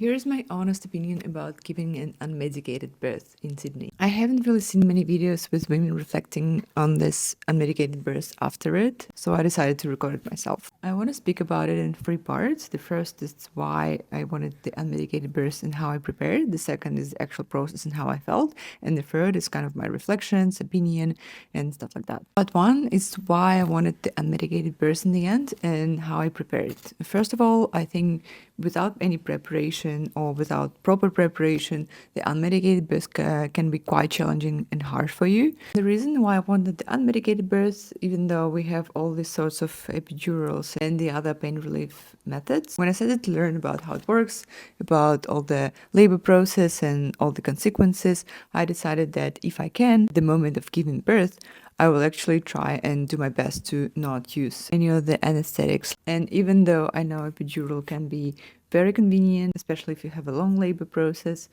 Here's my honest opinion about giving an unmedicated birth in Sydney. I haven't really seen many videos with women reflecting on this unmedicated birth after it, so I decided to record it myself. I want to speak about it in three parts. The first is why I wanted the unmedicated birth and how I prepared. The second is the actual process and how I felt. And the third is kind of my reflections, opinion, and stuff like that. Part one is why I wanted the unmedicated birth in the end and how I prepared. First of all, I think without any preparation or without proper preparation, the unmedicated birth can be quite challenging and hard for you. The reason why I wanted the unmedicated birth, even though we have all these sorts of epidurals and the other pain relief methods, when I started to learn about how it works, about all the labor process and all the consequences, I decided that if I can, the moment of giving birth, I will actually try and do my best to not use any of the anesthetics. And even though I know epidural can be very convenient, especially if you have a long labor process,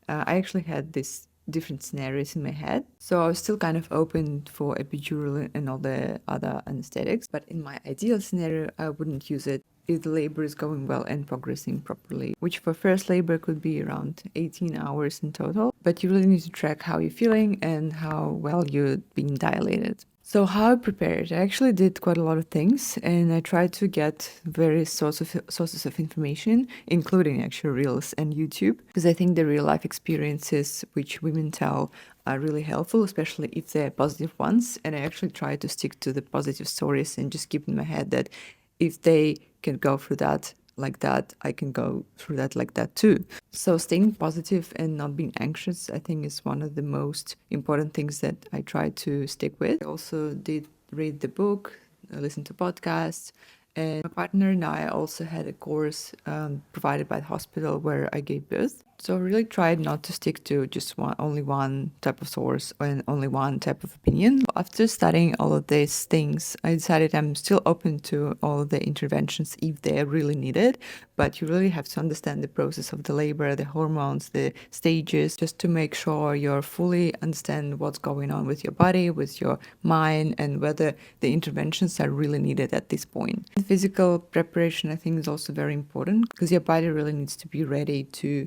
I actually had this different scenarios in my head. So I was still kind of open for epidural and all the other anesthetics. But in my ideal scenario, I wouldn't use it if the labor is going well and progressing properly, which for first labor could be around 18 hours in total. But you really need to track how you're feeling and how well you're being dilated. So how I prepared, I actually did quite a lot of things, and I tried to get various sources of information, including actual reels and YouTube, because I think the real life experiences which women tell are really helpful, especially if they're positive ones. And I actually tried to stick to the positive stories and just keep in my head that if they can go through that like that, I can go through that like that too. So staying positive and not being anxious, I think, is one of the most important things that I try to stick with. I also did read the book, listen to podcasts, and my partner and I also had a course provided by the hospital where I gave birth. So I really tried not to stick to just only one type of source and only one type of opinion. After studying all of these things, I decided I'm still open to all of the interventions if they are really needed, but you really have to understand the process of the labor, the hormones, the stages, just to make sure you're fully understand what's going on with your body, with your mind, and whether the interventions are really needed at this point. The physical preparation, I think, is also very important because your body really needs to be ready to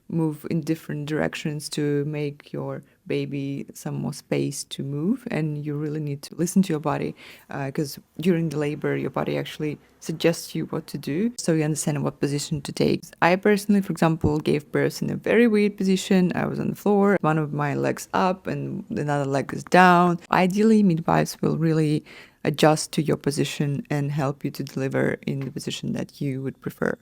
move in different directions to make your baby some more space to move, and you really need to listen to your body because during the labor your body actually suggests you what to do, so you understand what position to take. I personally, for example, gave birth in a very weird position. I was on the floor, one of my legs up and another leg is down. Ideally, midwives will really adjust to your position and help you to deliver in the position that you would prefer.